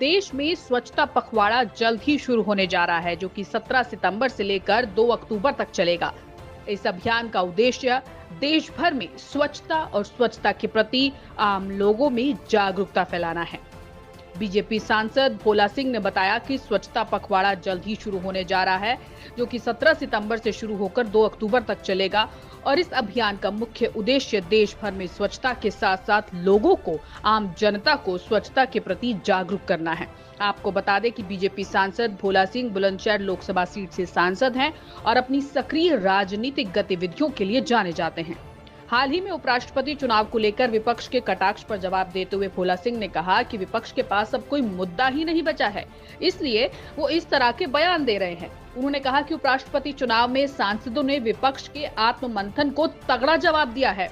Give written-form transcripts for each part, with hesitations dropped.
देश में स्वच्छता पखवाड़ा जल्द ही शुरू होने जा रहा है, जो कि 17 सितंबर से लेकर 2 अक्टूबर तक चलेगा। इस अभियान का उद्देश्य देश भर में स्वच्छता और स्वच्छता के प्रति आम लोगों में जागरूकता फैलाना है। बीजेपी सांसद भोला सिंह ने बताया कि स्वच्छता पखवाड़ा जल्द ही शुरू होने जा रहा है, जो कि 17 सितंबर से शुरू होकर 2 अक्टूबर तक चलेगा और इस अभियान का मुख्य उद्देश्य देश भर में स्वच्छता के साथ साथ लोगों को, आम जनता को स्वच्छता के प्रति जागरूक करना है। आपको बता दें कि बीजेपी सांसद भोला सिंह बुलंदशहर लोकसभा सीट से सांसद हैं और अपनी सक्रिय राजनीतिक गतिविधियों के लिए जाने जाते हैं। हाल ही में उपराष्ट्रपति चुनाव को लेकर विपक्ष के कटाक्ष पर जवाब देते हुए भोला सिंह ने कहा कि विपक्ष के पास अब कोई मुद्दा ही नहीं बचा है, इसलिए वो इस तरह के बयान दे रहे हैं। उन्होंने कहा कि उपराष्ट्रपति चुनाव में सांसदों ने विपक्ष के आत्ममंथन को तगड़ा जवाब दिया है।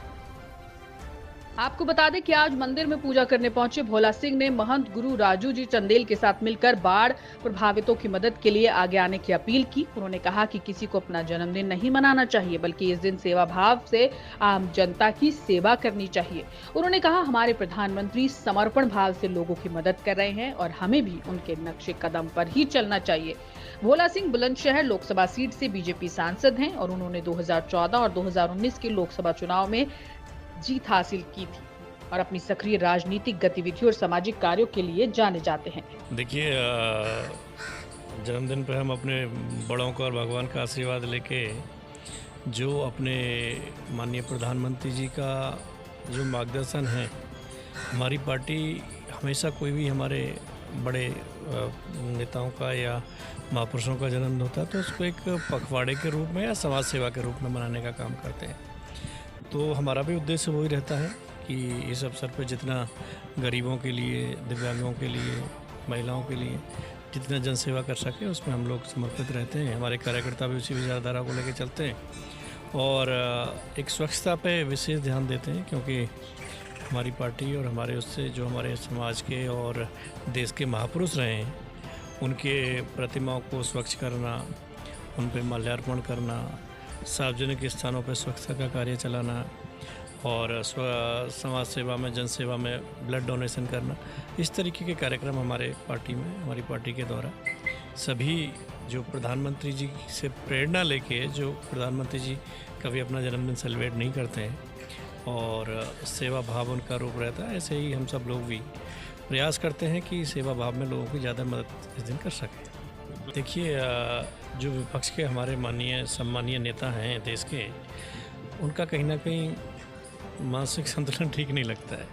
आपको बता दें कि आज मंदिर में पूजा करने पहुंचे भोला सिंह ने महंत गुरु राजू जी चंदेल के साथ मिलकर बाढ़ प्रभावितों की मदद के लिए आगे आने की अपील की। उन्होंने कहा कि किसी को अपना जन्मदिन नहीं मनाना चाहिए, बल्कि इस दिन सेवा भाव से आम जनता की सेवा करनी चाहिए। उन्होंने कहा, हमारे प्रधानमंत्री समर्पण भाव से लोगों की मदद कर रहे हैं और हमें भी उनके नक्शे कदम पर ही चलना चाहिए। भोला सिंह बुलंदशहर लोकसभा सीट से बीजेपी सांसद हैं और उन्होंने 2014 और 2019 के लोकसभा चुनाव में जीत हासिल की थी और अपनी सक्रिय राजनीतिक गतिविधियों और सामाजिक कार्यों के लिए जाने जाते हैं। देखिए, जन्मदिन पर हम अपने बड़ों का और भगवान का आशीर्वाद लेके जो अपने माननीय प्रधानमंत्री जी का जो मार्गदर्शन है, हमारी पार्टी हमेशा कोई भी हमारे बड़े नेताओं का या महापुरुषों का जन्मदिन होता है तो उसको एक पखवाड़े के रूप में या समाज सेवा के रूप में मनाने का काम करते हैं। तो हमारा भी उद्देश्य वही रहता है कि इस अवसर पर जितना गरीबों के लिए, दिव्यांगों के लिए, महिलाओं के लिए जितना जनसेवा कर सके उसमें हम लोग समर्पित रहते हैं। हमारे कार्यकर्ता भी उसी विचारधारा को लेकर चलते हैं और एक स्वच्छता पे विशेष ध्यान देते हैं, क्योंकि हमारी पार्टी और हमारे उससे जो हमारे समाज के और देश के महापुरुष रहे हैं उनके प्रतिमाओं को स्वच्छ करना, उन पर माल्यार्पण करना, सार्वजनिक स्थानों पर स्वच्छता का कार्य चलाना और समाज सेवा में, जन सेवा में ब्लड डोनेशन करना, इस तरीके के कार्यक्रम हमारी पार्टी के द्वारा सभी जो प्रधानमंत्री जी से प्रेरणा लेके, जो प्रधानमंत्री जी कभी अपना जन्मदिन सेलिब्रेट नहीं करते हैं और सेवा भाव उनका रूप रहता है, ऐसे ही हम सब लोग भी प्रयास करते हैं कि सेवा भाव में लोगों की ज़्यादा मदद इस दिन कर सकें। देखिए, जो विपक्ष के हमारे माननीय सम्मानीय नेता हैं देश के, उनका कहीं ना कहीं मानसिक संतुलन ठीक नहीं लगता है,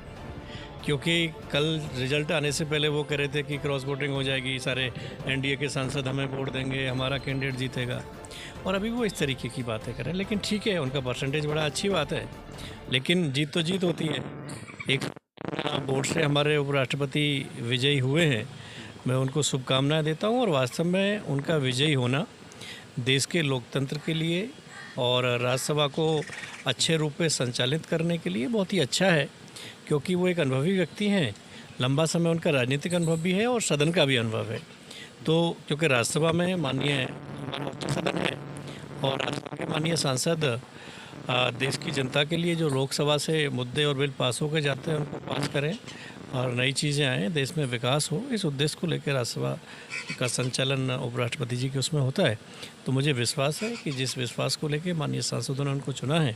क्योंकि कल रिजल्ट आने से पहले वो कह रहे थे कि क्रॉस वोटिंग हो जाएगी, सारे एनडीए के सांसद हमें वोट देंगे, हमारा कैंडिडेट जीतेगा, और अभी वो इस तरीके की बातें करें। लेकिन ठीक है, उनका परसेंटेज बड़ा अच्छी बात है, लेकिन जीत तो जीत होती है। एक वोट से हमारे उपराष्ट्रपति विजयी हुए हैं, मैं उनको शुभकामनाएं देता हूं और वास्तव में उनका विजयी होना देश के लोकतंत्र के लिए और राज्यसभा को अच्छे रूप में संचालित करने के लिए बहुत ही अच्छा है, क्योंकि वो एक अनुभवी व्यक्ति हैं, लंबा समय उनका राजनीतिक अनुभव भी है और सदन का भी अनुभव है। तो क्योंकि राज्यसभा में माननीय सदन है और राज्यसभा के माननीय सांसद देश की जनता के लिए जो लोकसभा से मुद्दे और बिल पास होकर जाते हैं उनको पास करें और नई चीज़ें आएँ, देश में विकास हो, इस उद्देश्य को लेकर राज्यसभा का संचालन उपराष्ट्रपति जी के उसमें होता है। तो मुझे विश्वास है कि जिस विश्वास को लेकर माननीय सांसदों ने उनको चुना है,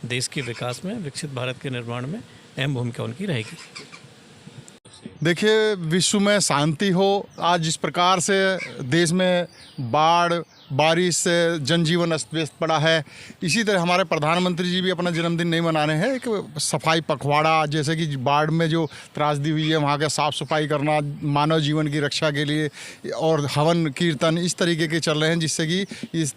देश के विकास में, विकसित भारत के निर्माण में अहम भूमिका उनकी रहेगी। देखिए, विश्व में शांति हो, आज जिस प्रकार से देश में बाढ़, बारिश से जनजीवन अस्त व्यस्त पड़ा है, इसी तरह हमारे प्रधानमंत्री जी भी अपना जन्मदिन नहीं मना रहे हैं। एक सफाई पखवाड़ा, जैसे कि बाढ़ में जो त्रासदी हुई है वहाँ का साफ़ सफाई करना, मानव जीवन की रक्षा के लिए, और हवन कीर्तन इस तरीके के चल रहे हैं, जिससे कि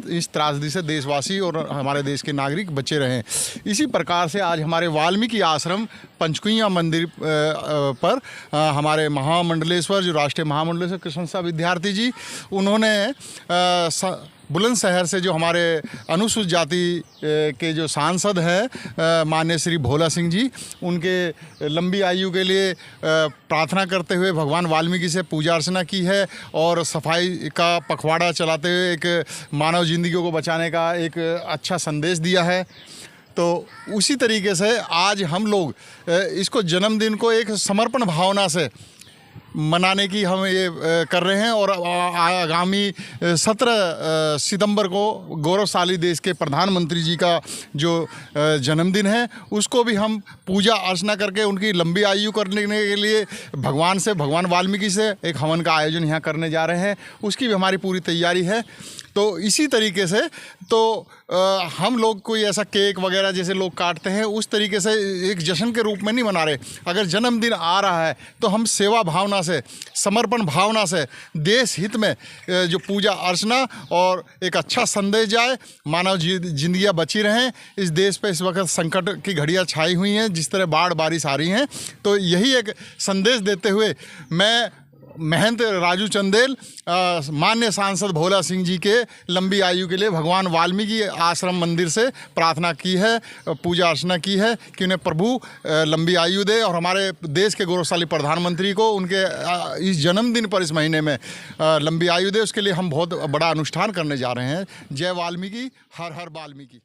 इस त्रासदी से देशवासी और हमारे देश के नागरिक बचे रहें। इसी प्रकार से आज हमारे वाल्मीकि आश्रम पंचकुइया मंदिर पर हमारे महामंडलेश्वर, जो राष्ट्रीय महामंडलेश्वर कृष्ण साहब विद्यार्थी जी, उन्होंने बुलंदशहर से जो हमारे अनुसूचित जाति के जो सांसद हैं माननीय श्री भोला सिंह जी, उनके लंबी आयु के लिए प्रार्थना करते हुए भगवान वाल्मीकि से पूजा अर्चना की है और सफाई का पखवाड़ा चलाते हुए एक मानव जिंदगियों को बचाने का एक अच्छा संदेश दिया है। तो उसी तरीके से आज हम लोग इसको जन्मदिन को एक समर्पण भावना से मनाने की हम ये कर रहे हैं और आगामी 17 सितंबर को गौरवशाली देश के प्रधानमंत्री जी का जो जन्मदिन है उसको भी हम पूजा अर्चना करके उनकी लंबी आयु करने के लिए भगवान वाल्मीकि से एक हवन का आयोजन यहाँ करने जा रहे हैं। उसकी भी हमारी पूरी तैयारी है। तो इसी तरीके से तो हम लोग कोई ऐसा केक वगैरह जैसे लोग काटते हैं उस तरीके से एक जश्न के रूप में नहीं मना रहे। अगर जन्मदिन आ रहा है तो हम सेवा भावना से, समर्पण भावना से, देश हित में जो पूजा अर्चना और एक अच्छा संदेश जाए, मानव जिंदगियां बची रहें। इस देश पे इस वक्त संकट की घड़ियां छाई हुई हैं, जिस तरह बाढ़ बारिश आ रही हैं, तो यही एक संदेश देते हुए मैं महंत राजू चंदेल माननीय सांसद भोला सिंह जी के लंबी आयु के लिए भगवान वाल्मीकि आश्रम मंदिर से प्रार्थना की है, पूजा अर्चना की है कि उन्हें प्रभु लंबी आयु दे और हमारे देश के गौरवशाली प्रधानमंत्री को उनके इस जन्मदिन पर इस महीने में लंबी आयु दे। उसके लिए हम बहुत बड़ा अनुष्ठान करने जा रहे हैं। जय वाल्मीकि, हर हर वाल्मीकि।